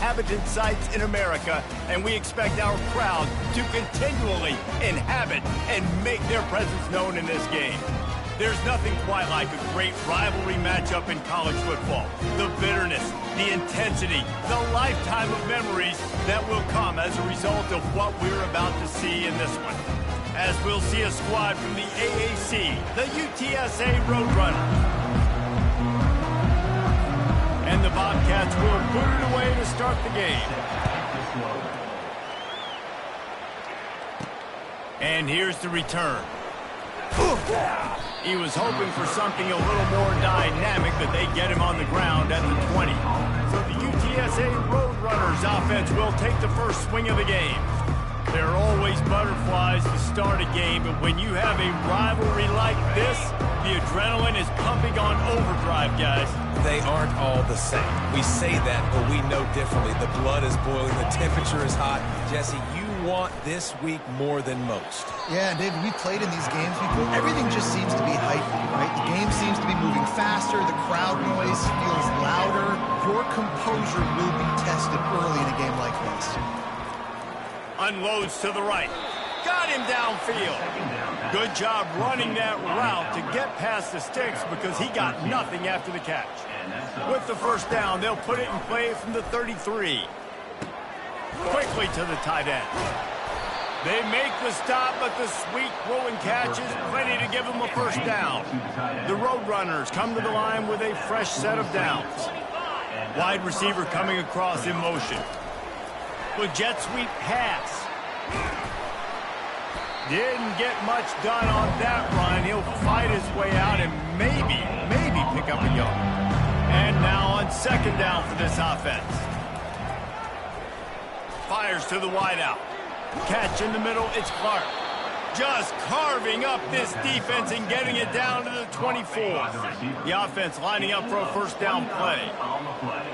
inhabited sites in America, and we expect our crowd to continually inhabit and make their presence known in this game. There's nothing quite like a great rivalry matchup in college football. The bitterness, the intensity, the lifetime of memories that will come as a result of what we're about to see in this one. As we'll see a squad from the AAC, the UTSA Roadrunners. And the Bobcats will put it away to start the game. And here's the return. He was hoping for something a little more dynamic, but they get him on the ground at the 20. So the UTSA Roadrunners offense will take the first swing of the game. There are always butterflies to start a game, but when you have a rivalry like this, the adrenaline is pumping on overdrive, guys. They aren't all the same. We say that, but we know differently. The blood is boiling, the temperature is hot. Jesse, you want this week more than most. Yeah, David, we played in these games before. Everything just seems to be heightened, right? The game seems to be moving faster. The crowd noise feels louder. Your composure will be tested early in a game like this. Unloads to the right. Got him downfield. Good job running that route to get past the sticks because he got nothing after the catch. With the first down, they'll put it in play from the 33. Quickly to the tight end. They make the stop, but the sweet throwing catch is plenty to give them a first down. The Roadrunners come to the line with a fresh set of downs. Wide receiver coming across in motion. With jet sweep pass. Didn't get much done on that run. He'll fight his way out and maybe pick up a yard. And now on second down for this offense. Fires to the wideout. Catch in the middle, it's Clark. Just carving up this defense and getting it down to the 24. The offense lining up for a first down play.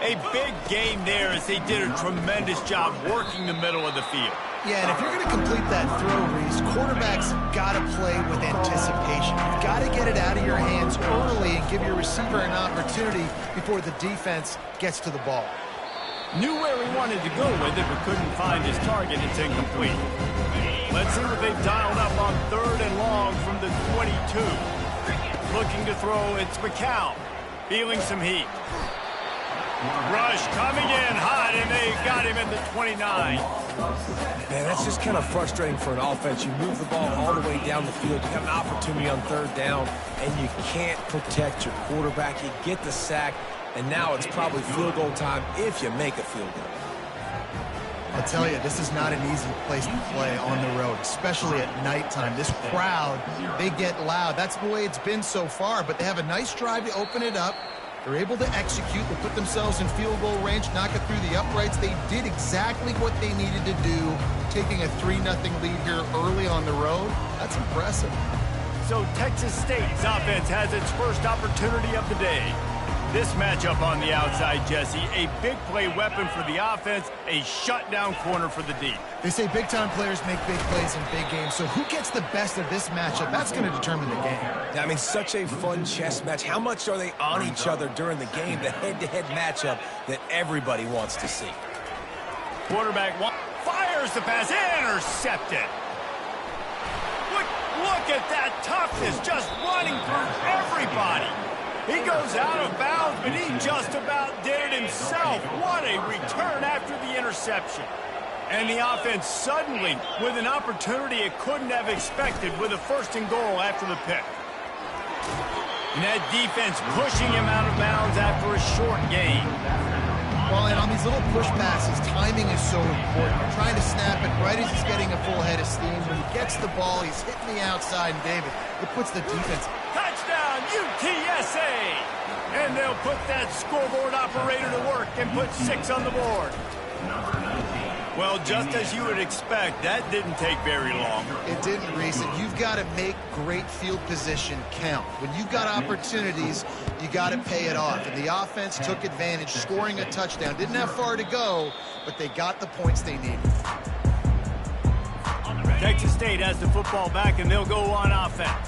A big game there as they did a tremendous job working the middle of the field. Yeah, and if you're going to complete that throw, Reese, quarterbacks got to play with anticipation. You've got to get it out of your hands early and give your receiver an opportunity before the defense gets to the ball. Knew where he wanted to go with it, but couldn't find his target. It's incomplete. Let's see what they've dialed up on third and long from the 22. Looking to throw, it's McCown. Feeling some heat. Rush coming in hot, and they got him at the 29. Man, that's just kind of frustrating for an offense. You move the ball all the way down the field. You have an opportunity on third down, and you can't protect your quarterback. You get the sack, and now it's probably field goal time if you make a field goal. I'll tell you, this is not an easy place to play on the road, especially at nighttime. This crowd, they get loud. That's the way it's been so far, but they have a nice drive to open it up. They're able to execute. They put themselves in field goal range, knock it through the uprights. They did exactly what they needed to do, taking a 3-0 lead here early on the road. That's impressive. So Texas State's offense has its first opportunity of the day. This matchup on the outside, Jesse, a big play weapon for the offense, a shutdown corner for the D. They say big-time players make big plays in big games, so who gets the best of this matchup? That's going to determine the game. I mean, such a fun chess match. How much are they on each other during the game, the head-to-head matchup that everybody wants to see? Quarterback fires the pass, intercepted. Look at that toughness, just running through everybody. He goes out of bounds, but he just about did it himself. What a return after the interception. And the offense suddenly with an opportunity it couldn't have expected with a first and goal after the pick. And that defense pushing him out of bounds after a short gain. Well, and on these little push passes, timing is so important. You're trying to snap it right as he's getting a full head of steam. When he gets the ball, he's hitting the outside, and David, it puts the defense. Touchdown, UTSA! And they'll put that scoreboard operator to work and put 6 on the board. Well, just as you would expect, that didn't take very long. It didn't, Reese. And you've got to make great field position count. When you've got opportunities, you got to pay it off. And the offense took advantage, scoring a touchdown. Didn't have far to go, but they got the points they needed. Texas State has the football back, and they'll go on offense.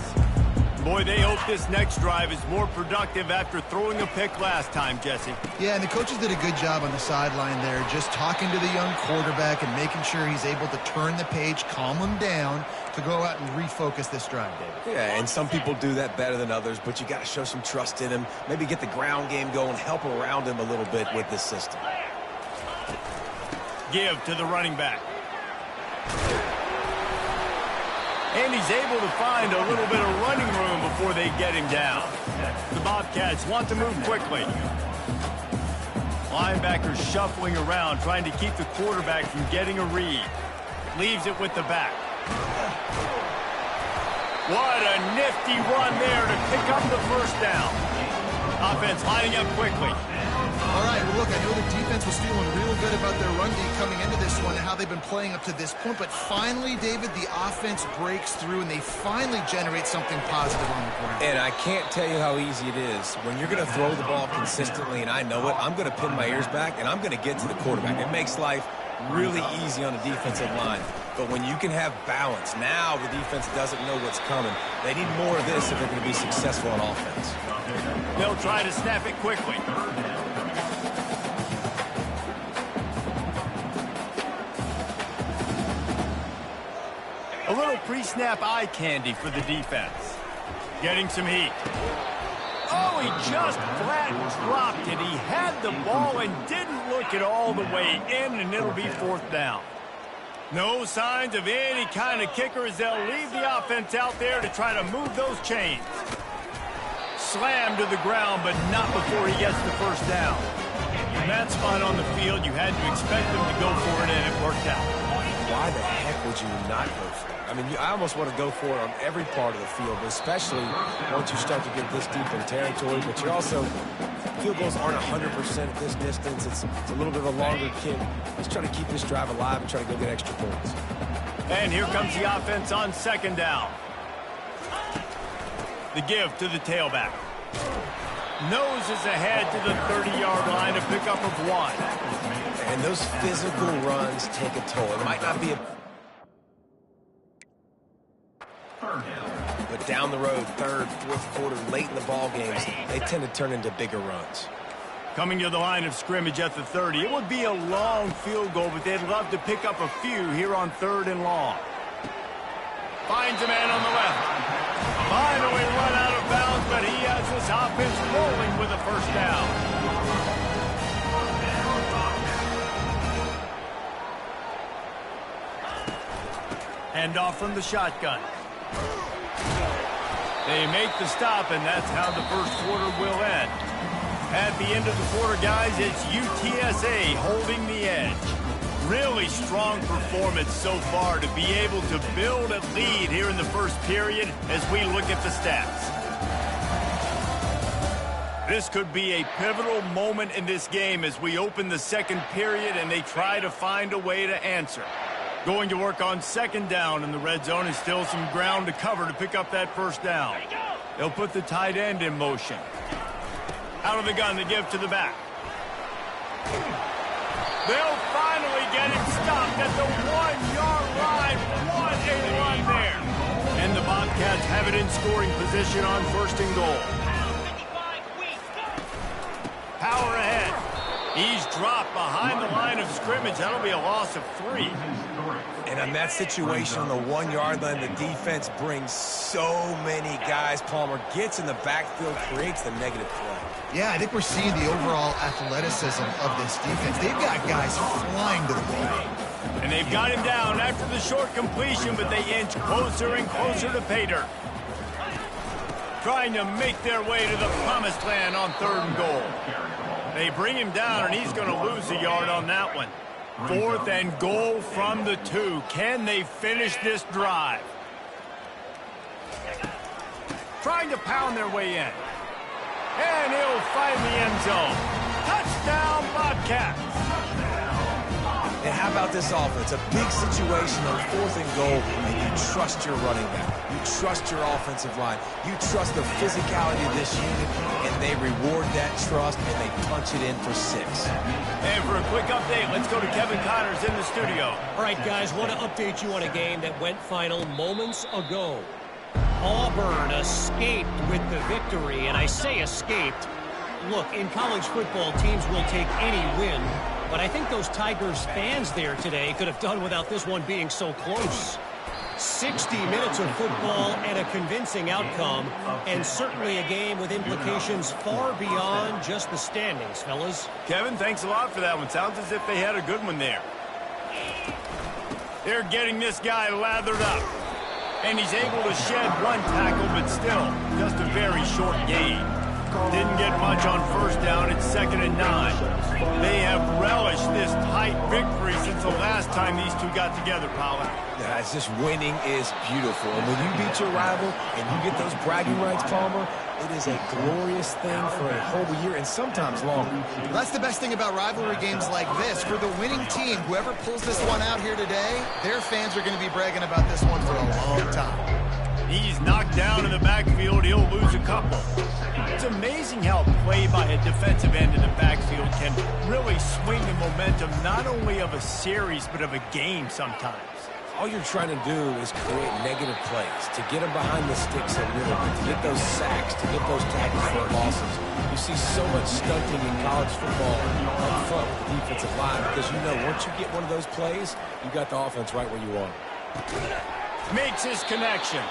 Boy, they hope this next drive is more productive after throwing a pick last time, Jesse. Yeah, and the coaches did a good job on the sideline there, just talking to the young quarterback and making sure he's able to turn the page, calm him down to go out and refocus this drive, David. Yeah, and some people do that better than others, but you got to show some trust in him. Maybe get the ground game going, help around him a little bit with this system. Give to the running back. And he's able to find a little bit of running room before they get him down. The Bobcats want to move quickly. Linebacker shuffling around, trying to keep the quarterback from getting a read. Leaves it with the back. What a nifty run there to pick up the first down. Offense lining up quickly. All right, well, look, I know the defense was feeling real good about their run D coming into this one and how they've been playing up to this point, but finally, David, the offense breaks through and they finally generate something positive on the ground. And I can't tell you how easy it is. When you're going to throw the ball consistently, and I know it, I'm going to pin my ears back, and I'm going to get to the quarterback. It makes life really easy on the defensive line. But when you can have balance, now the defense doesn't know what's coming. They need more of this if they're going to be successful on offense. They'll try to snap it quickly. A little pre-snap eye candy for the defense. Getting some heat. Oh, he just flat dropped it. He had the ball and didn't look it all the way in, and it'll be fourth down. No signs of any kind of kicker as they'll leave the offense out there to try to move those chains. Slammed to the ground, but not before he gets the first down. In that spot on the field, you had to expect them to go for it, and it worked out. Why the heck would you not go for it? I mean, I almost want to go for it on every part of the field, but especially once you start to get this deep in territory. But you also, field goals aren't 100% at this distance. It's a little bit of a longer kick. Let's try to keep this drive alive and try to go get extra points. And here comes the offense on second down. The give to the tailback. Noses ahead to the 30-yard line, a pickup of 1. And those physical runs take a toll. It might not be a... But down the road, third, fourth quarter, late in the ball games, they tend to turn into bigger runs. Coming to the line of scrimmage at the 30. It would be a long field goal, but they'd love to pick up a few here on 3rd and long. Finds a man on the left. Finally run out of bounds, but he has this offense rolling with a first down. Handoff from the shotgun. They make the stop, and that's how the first quarter will end. At the end of the quarter, guys, it's UTSA holding the edge. Really strong performance so far to be able to build a lead here in the first period as we look at the stats. This could be a pivotal moment in this game as we open the second period and they try to find a way to answer. Going to work on second down in the red zone and still some ground to cover to pick up that first down. They'll put the tight end in motion. Out of the gun to give to the back. They'll finally get him stopped at the 1-yard line. What a run there. And the Bobcats have it in scoring position on 1st and goal. Power ahead. He's dropped behind the line of scrimmage. That'll be a loss of 3. And on that situation on the 1-yard line, the defense brings so many guys. Palmer gets in the backfield, creates the negative play. Yeah, I think we're seeing the overall athleticism of this defense. They've got guys flying to the ball. And they've got him down after the short completion, but they inch closer and closer to pay dirt. Trying to make their way to the promised land on 3rd and goal. They bring him down, and he's going to lose a yard on that one. 4th and goal from the 2. Can they finish this drive? Trying to pound their way in. And he'll find the end zone. Touchdown, Bobcats. And how about this offense? A big situation on 4th and goal, and you trust your running back. You trust your offensive line. You trust the physicality of this unit, and they reward that trust, and they punch it in for 6. And for a quick update, let's go to Kevin Connors in the studio. All right, guys, want to update you on a game that went final moments ago. Auburn escaped with the victory, and I say escaped. Look, in college football, teams will take any win, but I think those Tigers fans there today could have done without this one being so close. 60 minutes of football and a convincing outcome, and certainly a game with implications far beyond just the standings, fellas. Kevin, thanks a lot for that one. Sounds as if they had a good one there. They're getting this guy lathered up. And he's able to shed one tackle, but still, just a very short gain. Didn't get much on first down. It's 2nd and 9. They have relished this tight victory since the last time these two got together, Pollard. Yeah, it's just winning is beautiful. And when you beat your rival and you get those bragging rights, Palmer, it is a glorious thing for a whole year and sometimes longer. That's the best thing about rivalry games like this. For the winning team, whoever pulls this one out here today, their fans are going to be bragging about this one for a long time. He's knocked down in the backfield. He'll lose a couple. It's amazing how play by a defensive end in the backfield can really swing the momentum not only of a series but of a game sometimes. All you're trying to do is create negative plays, to get them behind the sticks a little bit, to get those sacks, to get those tackles for losses. You see so much stunting in college football up front with the defensive line because you know once you get one of those plays, you got the offense right where you want it. Makes his connection.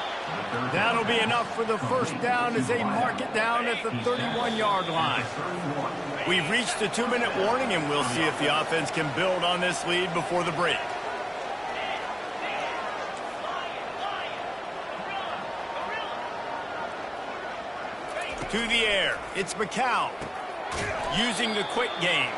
That'll be enough for the first down as they mark it down at the 31-yard line. We've reached the 2-minute warning, and we'll see if the offense can build on this lead before the break. To the air, it's McCown using the quick game.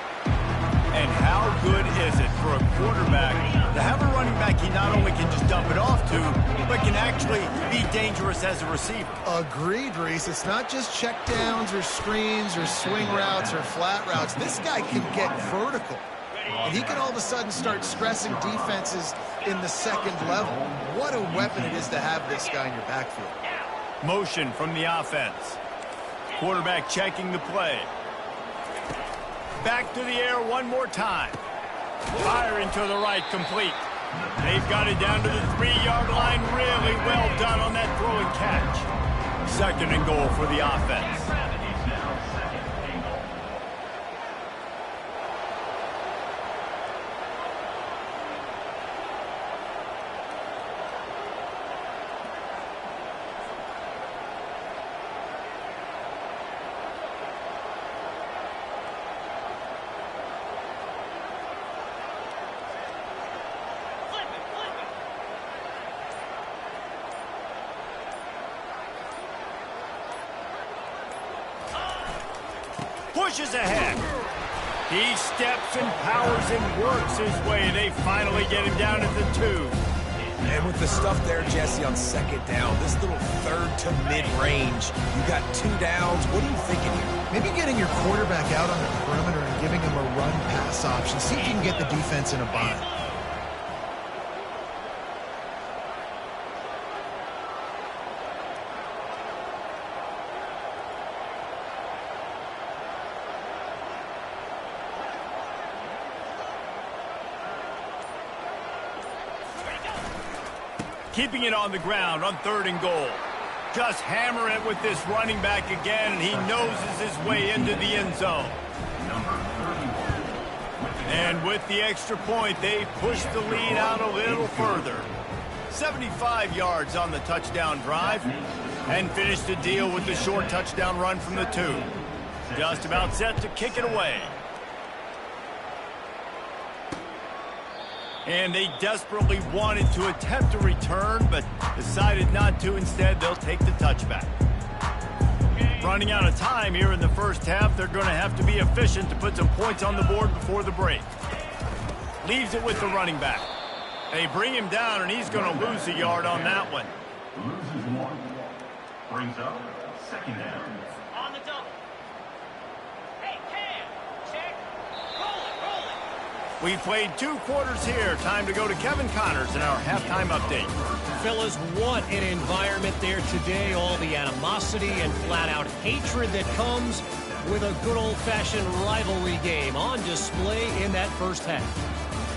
And how good is it for a quarterback to have a running back he not only can just dump it off to, but can actually be dangerous as a receiver? Agreed, Reese. It's not just check downs or screens or swing routes or flat routes. This guy can get vertical. And he can all of a sudden start stressing defenses in the second level. What a weapon it is to have this guy in your backfield. Motion from the offense. Quarterback checking the play. Back to the air one more time. Firing to the right, complete. They've got it down to the 3-yard line. Really well done on that throw and catch. 2nd and goal for the offense. Pushes ahead. He steps and powers and works his way. They finally get him down at the 2. And with the stuff there, Jesse, on 2nd down, this little 3rd to mid-range, you got 2 downs. What are you thinking here? Maybe getting your quarterback out on the perimeter and giving him a run-pass option. See if you can get the defense in a bind. Keeping it on the ground on 3rd and goal. Just hammer it with this running back again, and he noses his way into the end zone. And with the extra point, they push the lead out a little further. 75 yards on the touchdown drive, and finish the deal with the short touchdown run from the 2. Just about set to kick it away. And they desperately wanted to attempt a return, but decided not to. Instead, they'll take the touchback. Running out of time here in the first half, they're going to have to be efficient to put some points on the board before the break. Leaves it with the running back. They bring him down, and he's going to lose a yard on that one. Loses 1. Brings up 2nd down. On the double. Hey, Cam, check. Roll it. We played 2 quarters here. Time to go to Kevin Connors in our halftime update. Fellas, what an environment there today. All the animosity and flat-out hatred that comes with a good old-fashioned rivalry game on display in that first half.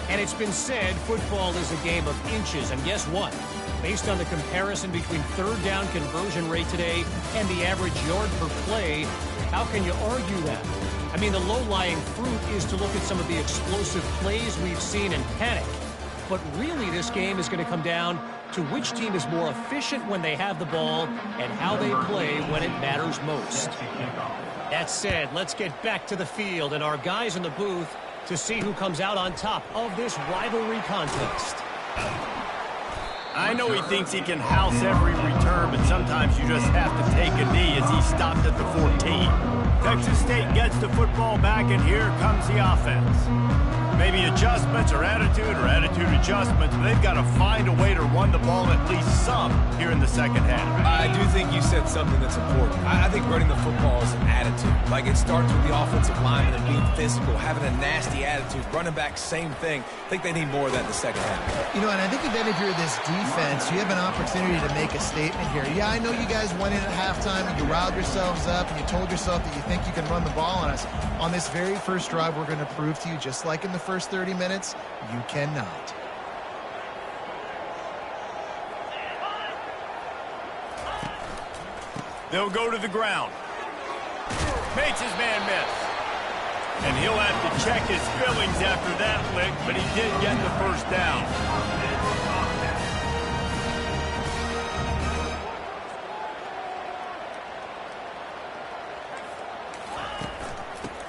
And it's been said football is a game of inches, and guess what? Based on the comparison between third down conversion rate today and the average yard per play, how can you argue that? I mean, the low-lying fruit is to look at some of the explosive plays we've seen and panic. But really, this game is going to come down to which team is more efficient when they have the ball and how they play when it matters most. That said, let's get back to the field and our guys in the booth to see who comes out on top of this rivalry contest. I know he thinks he can house every return, but sometimes you just have to take a knee as he stopped at the 14. Texas State gets the football back, and here comes the offense. Maybe adjustments or attitude adjustments, but they've got to find a way to run the ball at least some here in the second half. I do think you said something that's important. I think running the football is an attitude. Like, it starts with the offensive lineman and being physical, having a nasty attitude. Running back, same thing. I think they need more of that in the second half. You know, and I think even if you're this defense, you have an opportunity to make a statement here. Yeah, I know you guys went in at halftime and you riled yourselves up and you told yourself that you think you can run the ball on us. On this very first drive, we're going to prove to you, just like in the first 30 minutes, you cannot. They'll go to the ground. Makes his man miss. And he'll have to check his feelings after that lick, but he did get the first down.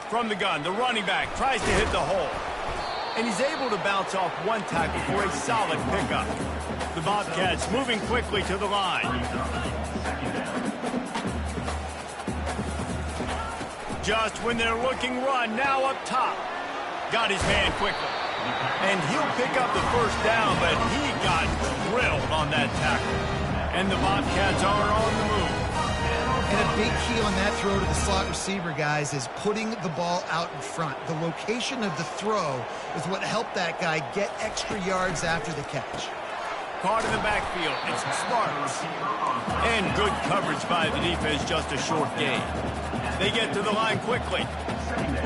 From the gun, the running back tries to hit the hole. And he's able to bounce off one tackle for a solid pickup. The Bobcats moving quickly to the line. Just when they're looking run, now up top. Got his man quickly. And he'll pick up the first down, but he got drilled on that tackle. And the Bobcats are on the move. And a big key on that throw to the slot receiver, guys, is putting the ball out in front. The location of the throw is what helped that guy get extra yards after the catch. Caught in the backfield. It's smart. And good coverage by the defense, just a short gain. They get to the line quickly.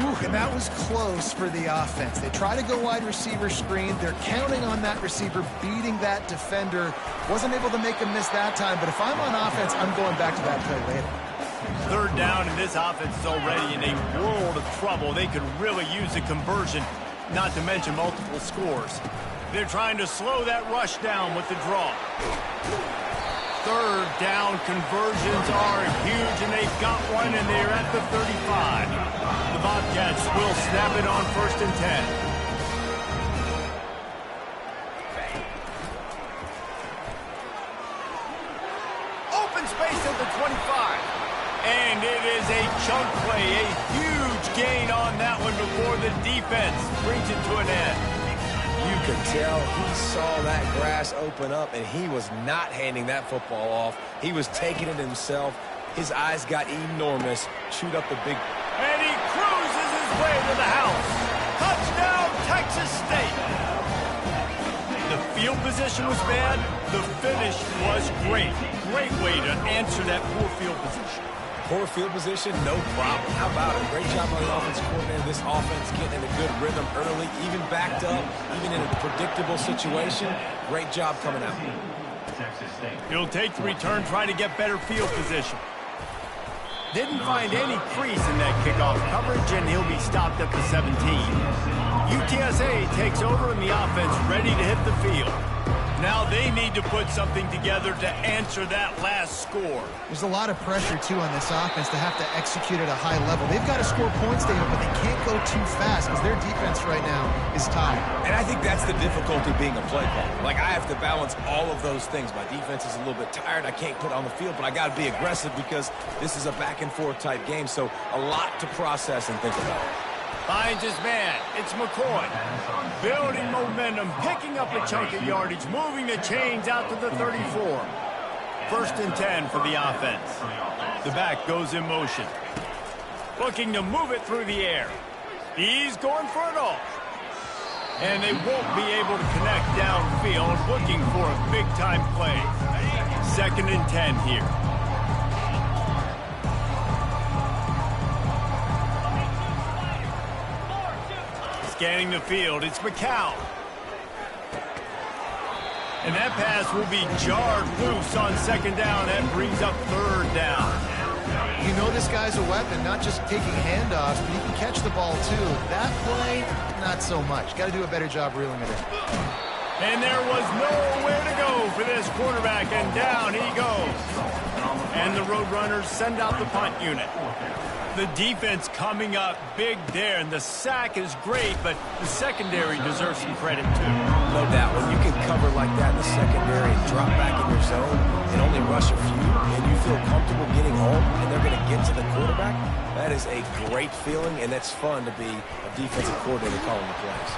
Ooh, and that was close for the offense. They try to go wide receiver screen. They're counting on that receiver beating that defender. Wasn't able to make him miss that time, but if I'm on offense, I'm going back to that play later. Third down, and this offense is already in a world of trouble. They could really use a conversion, not to mention multiple scores. They're trying to slow that rush down with the draw. Third down conversions are huge, and they've got one, and they're at the 35. The Bobcats will snap it on 1st and 10. Open space at the 25. And it is a chunk play, a huge gain on that one before the defense brings it to an end. You could tell he saw that grass open up, and he was not handing that football off. He was taking it himself. His eyes got enormous, chewed up the big... And he cruises his way to the house. Touchdown, Texas State. The field position was bad. The finish was great. Great way to answer that poor field position. Poor field position, no problem. How about it? Great job by the offensive coordinator. This offense getting in a good rhythm early, even backed up, even in a predictable situation. Great job coming out. He'll take the return, try to get better field position. Didn't find any crease in that kickoff coverage, and he'll be stopped at the 17. UTSA takes over, and the offense ready to hit the field. Now they need to put something together to answer that last score. There's a lot of pressure, too, on this offense to have to execute at a high level. They've got to score points, David, but they can't go too fast because their defense right now is tired. And I think that's the difficulty being a play caller. Like, I have to balance all of those things. My defense is a little bit tired. I can't put on the field, but I got to be aggressive because this is a back-and-forth type game, so a lot to process and think about. Finds his man. It's McCoy. Building momentum, picking up a chunk of yardage, moving the chains out to the 34. 1st and 10 for the offense. The back goes in motion. Looking to move it through the air. He's going for it all. And they won't be able to connect downfield, looking for a big-time play. 2nd and 10 here. Scanning the field, it's McCown. And that pass will be jarred loose on second down. That brings up third down. You know this guy's a weapon, not just taking handoffs, but he can catch the ball too. That play, not so much. Got to do a better job reeling it in. And there was nowhere to go for this quarterback, and down he goes. And the Roadrunners send out the punt unit. The defense coming up big there, and the sack is great, but the secondary deserves some credit too. No doubt. When you can cover like that in the secondary and drop back in your zone and only rush a few, and you feel comfortable getting home, and they're going to get to the quarterback, that is a great feeling, and that's fun to be a defensive coordinator calling the plays.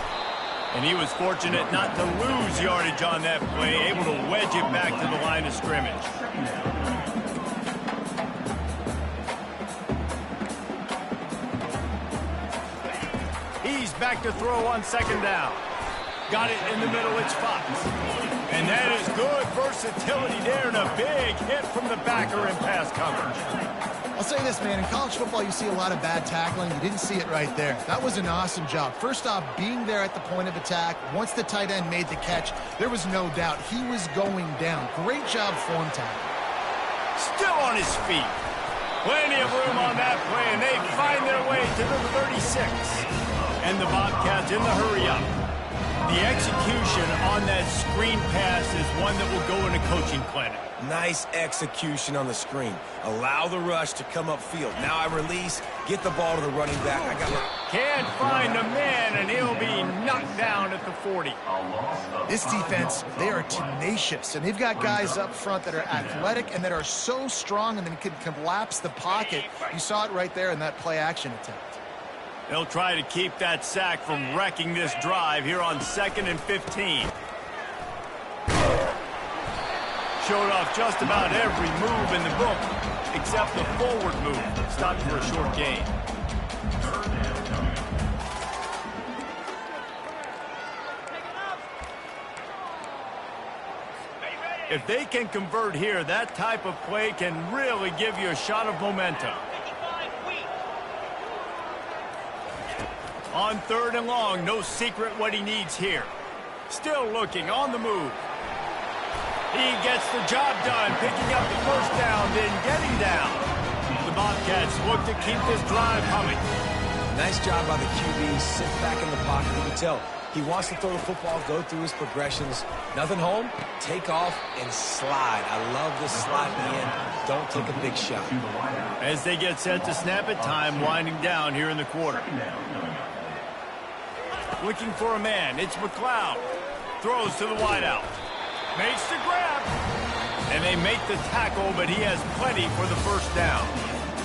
And he was fortunate not to lose yardage on that play, able to wedge it back to the line of scrimmage. He's back to throw on second down. Got it in the middle, it's Fox. And that is good versatility there, and a big hit from the backer in pass coverage. I'll say this, man, in college football you see a lot of bad tackling. You didn't see it right there. That was an awesome job. First off, being there at the point of attack. Once the tight end made the catch, there was no doubt he was going down. Great job form tackle. Still on his feet. Plenty of room on that play, and they find their way to the 36. And the Bobcats in the hurry-up. The execution on that screen pass is one that will go in a coaching clinic. Nice execution on the screen. Allow the rush to come upfield. Now I release, get the ball to the running back. Can't find a man, and he'll be knocked down at the 40. This defense, they are tenacious, and they've got guys up front that are athletic and that are so strong and then can collapse the pocket. You saw it right there in that play-action attempt. They'll try to keep that sack from wrecking this drive here on 2nd and 15. Showed off just about every move in the book, except the forward move. Stopped for a short gain. If they can convert here, that type of play can really give you a shot of momentum. On 3rd and long, no secret what he needs here. Still looking, on the move. He gets the job done, picking up the first down, then getting down. The Bobcats look to keep this drive humming. Nice job by the QB. Sit back in the pocket. You can tell he wants to throw the football, go through his progressions. Nothing home, take off, and slide. I love this sliding in. Don't take a big shot. As they get set to snap it, time winding down here in the quarter. Looking for a man, it's McLeod. Throws to the wideout. Makes the grab. And they make the tackle, but he has plenty for the first down.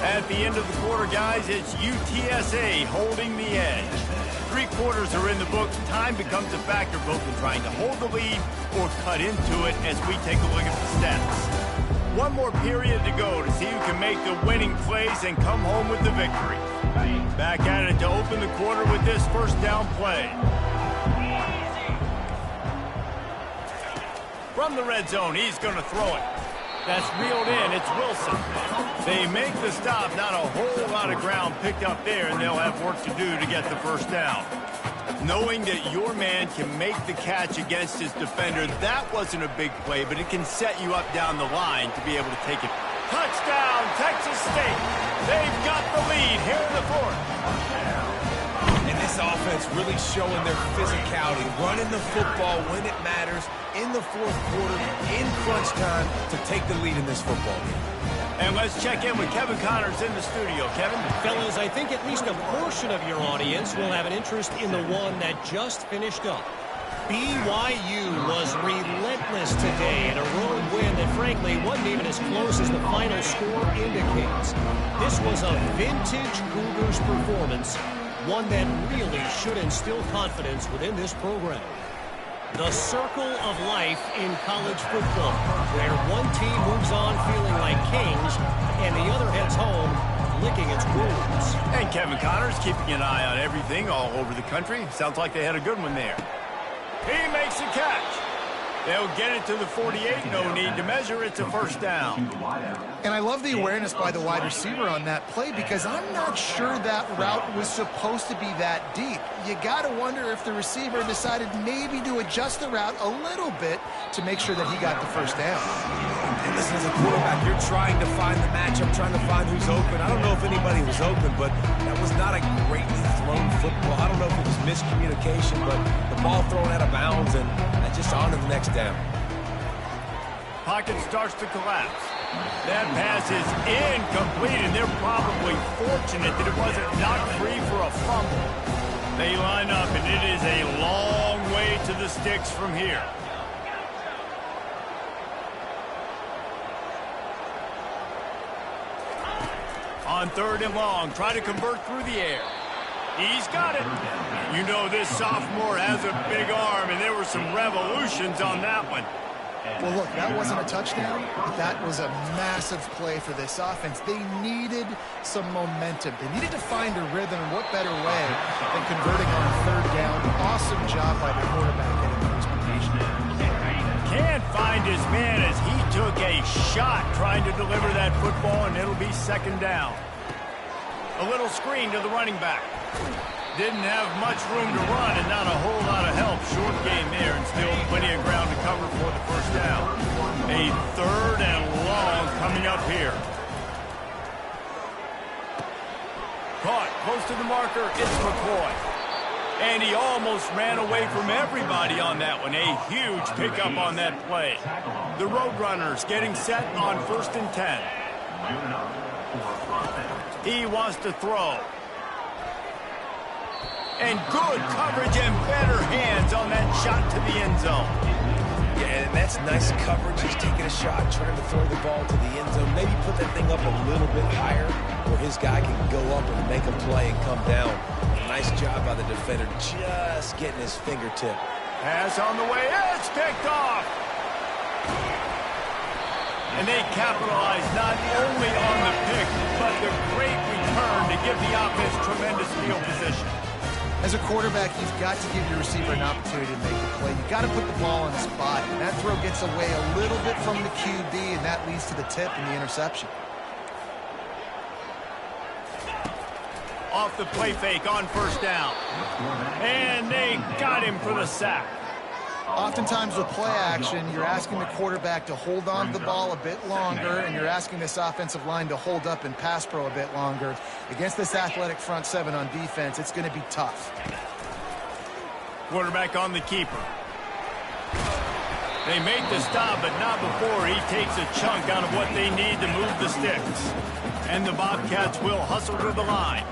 At the end of the quarter, guys, it's UTSA holding the edge. 3 quarters are in the books. Time becomes a factor both in trying to hold the lead or cut into it as we take a look at the stats. One more period to go to see who can make the winning plays and come home with the victory. Back at it to open the quarter with this first down play. From the red zone, he's going to throw it. That's reeled in. It's Wilson. They make the stop. Not a whole lot of ground picked up there, and they'll have work to do to get the first down. Knowing that your man can make the catch against his defender, that wasn't a big play, but it can set you up down the line to be able to take it. Touchdown, Texas State. They've got the lead here in the 4th. And this offense really showing their physicality, running the football when it matters, in the 4th quarter, in crunch time, to take the lead in this football game. And let's check in with Kevin Connors in the studio. Kevin? Fellas, I think at least a portion of your audience will have an interest in the one that just finished up. BYU was relentless today in a road win that frankly wasn't even as close as the final score indicates. This was a vintage Cougars performance, one that really should instill confidence within this program. The circle of life in college football, where one team moves on feeling like kings and the other heads home licking its wounds. And Kevin Connors keeping an eye on everything all over the country. Sounds like they had a good one there. He makes a catch. They'll get it to the 48. No need to measure. It's a first down. And I love the awareness by the wide receiver on that play because I'm not sure that route was supposed to be that deep. You got to wonder if the receiver decided maybe to adjust the route a little bit to make sure that he got the first down. And listen, as a quarterback, you're trying to find the matchup, trying to find who's open. I don't know if anybody was open, but that was not a greatly thrown football. I don't know if it was miscommunication, but the ball thrown out of bounds and just on to the next down. Pocket starts to collapse. That pass is incomplete, and they're probably fortunate that it wasn't knocked free for a fumble. They line up, and it is a long way to the sticks from here. On 3rd and long, try to convert through the air. He's got it. You know this sophomore has a big arm, and there were some revolutions on that one. Well, look, that wasn't a touchdown, but that was a massive play for this offense. They needed some momentum. They needed to find a rhythm, and what better way than converting on 3rd down. Awesome job by the quarterback getting those completion. Can't find his man as he took a shot trying to deliver that football, and it'll be 2nd down. A little screen to the running back. Didn't have much room to run and not a whole lot of help. Short game there and still plenty of ground to cover for the first down. A 3rd and long coming up here. Caught close to the marker. It's McCoy. And he almost ran away from everybody on that one. A huge pickup on that play. The Roadrunners getting set on 1st and 10. He wants to throw. And good coverage and better hands on that shot to the end zone. Yeah, and that's nice coverage. He's taking a shot, trying to throw the ball to the end zone. Maybe put that thing up a little bit higher where his guy can go up and make a play and come down. Nice job by the defender, just getting his fingertip. Pass on the way. It's picked off. And they capitalize not only on the pick, but the great return to give the offense tremendous field position. As a quarterback, you've got to give your receiver an opportunity to make a play. You've got to put the ball on his body. And that throw gets away a little bit from the QB, and that leads to the tip and the interception. Off the play fake on 1st down. And they got him for the sack. Oftentimes with play action, you're asking the quarterback to hold on to the ball a bit longer, and you're asking this offensive line to hold up and pass pro a bit longer. Against this athletic front 7 on defense, it's going to be tough. Quarterback on the keeper. They make the stop, but not before he takes a chunk out of what they need to move the sticks. And the Bobcats will hustle to the line.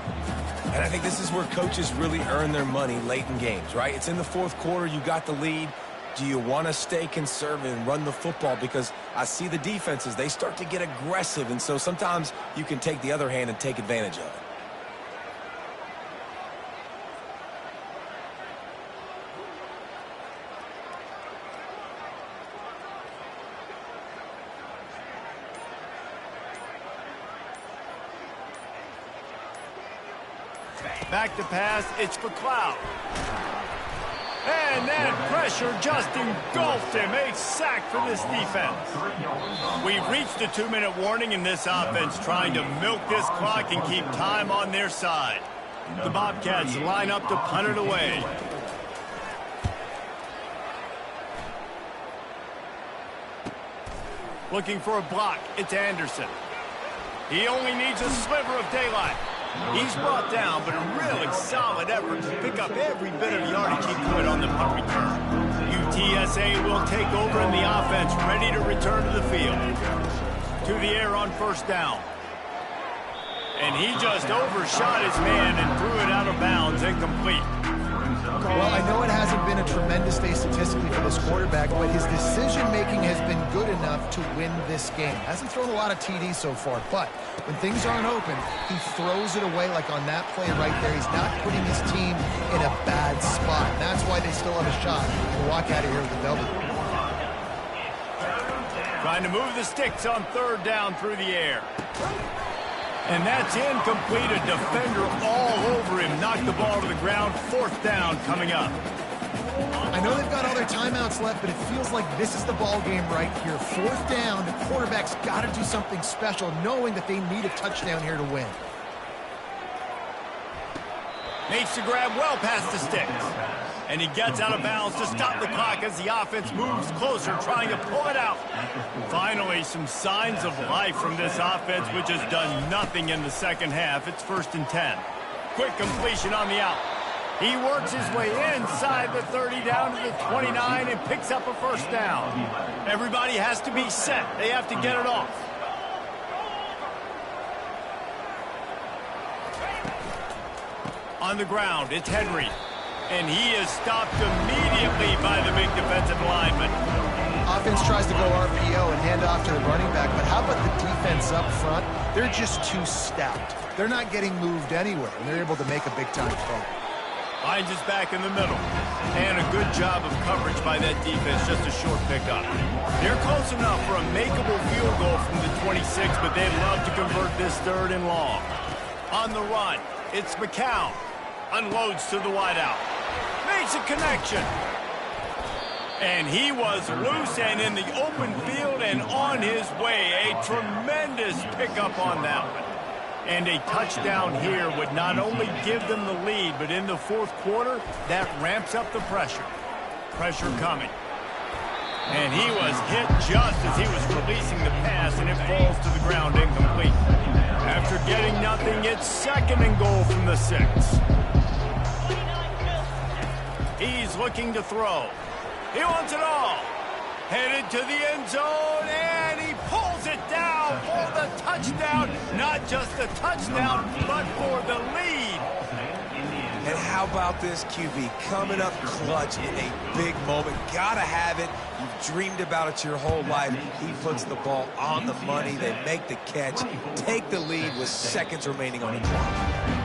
And I think this is where coaches really earn their money late in games, right? It's in the 4th quarter. You got the lead. Do you want to stay conservative and run the football? Because I see the defenses, they start to get aggressive, and so sometimes you can take the other hand and take advantage of it. Back to pass, it's for Cloud. And that pressure just engulfed him. A sack for this defense. We've reached a 2-minute warning in this offense, trying to milk this clock and keep time on their side. The Bobcats line up to punt it away. Looking for a block, it's Anderson. He only needs a sliver of daylight. He's brought down, but a really solid effort to pick up every bit of yardage he could on the punt return. UTSA will take over in the offense, ready to return to the field. To the air on 1st down. And he just overshot his man and threw it out of bounds, incomplete. Well, I know it hasn't been a tremendous day statistically for this quarterback, but his decision-making has been good enough to win this game. Hasn't thrown a lot of TDs so far, but when things aren't open, he throws it away like on that play right there. He's not putting his team in a bad spot. And that's why they still have a shot to walk out of here with a W. Trying to move the sticks on 3rd down through the air. And that's incomplete. A defender all over him. Knocked the ball to the ground. 4th down coming up. I know they've got all their timeouts left, but it feels like this is the ball game right here. 4th down, the quarterback's got to do something special, knowing that they need a touchdown here to win. Makes the grab well past the sticks. And he gets out of bounds to stop the clock as the offense moves closer, trying to pull it out. Finally, some signs of life from this offense, which has done nothing in the second half. It's 1st and 10. Quick completion on the out. He works his way inside the 30 down to the 29 and picks up a 1st down. Everybody has to be set. They have to get it off. On the ground, it's Henry. And he is stopped immediately by the big defensive lineman. Offense tries to go RPO and hand off to the running back, but how about the defense up front? They're just too stout. They're not getting moved anywhere, and they're able to make a big-time play. Hines is back in the middle. And a good job of coverage by that defense, just a short pickup. They're close enough for a makeable field goal from the 26, but they'd love to convert this 3rd and long. On the run, it's McCown. Unloads to the wideout. Makes a connection. And he was loose and in the open field and on his way. A tremendous pickup on that one. And a touchdown here would not only give them the lead, but in the 4th quarter, that ramps up the pressure. Pressure coming. And he was hit just as he was releasing the pass, and it falls to the ground incomplete. After getting nothing, it's 2nd and goal from the 6. He's looking to throw. He wants it all. Headed to the end zone, and he pulls it down for the touchdown. Not just the touchdown, but for the lead. And how about this QB coming up clutch in a big moment? Gotta have it. You've dreamed about it your whole life. He puts the ball on the money. They make the catch, take the lead with seconds remaining on the clock.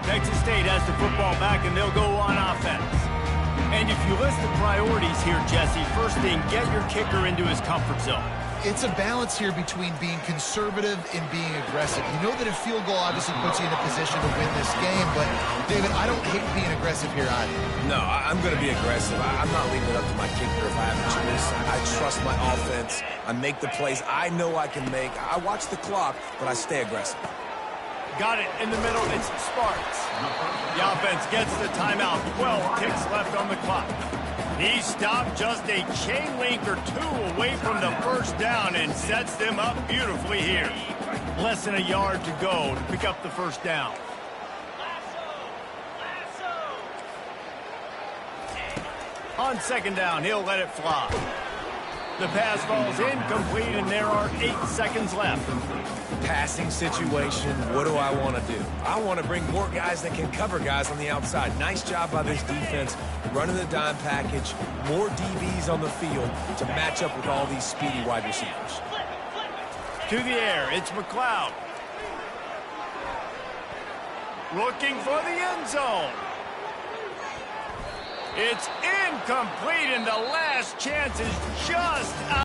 Texas State has the football back, and they'll go on offense. And if you list the priorities here, Jesse, first thing, get your kicker into his comfort zone. It's a balance here between being conservative and being aggressive. You know that a field goal obviously puts you in a position to win this game, but, David, I don't hate being aggressive here either. No, I'm going to be aggressive. I'm not leaving it up to my kicker if I have a choice. I trust my offense. I make the plays I know I can make. I watch the clock, but I stay aggressive. Got it in the middle. It's Sparks. The offense gets the timeout. 12 ticks left on the clock. He stopped just a chain link or 2 away from the 1st down and sets them up beautifully here. Less than a yard to go to pick up the 1st down. On 2nd down, he'll let it fly. The pass falls incomplete, and there are 8 seconds left. Passing situation, what do I want to do? I want to bring more guys that can cover guys on the outside. Nice job by this defense, running the dime package, more DBs on the field to match up with all these speedy wide receivers. To the air, it's McLeod. Looking for the end zone. It's incomplete, and the last chance is just out.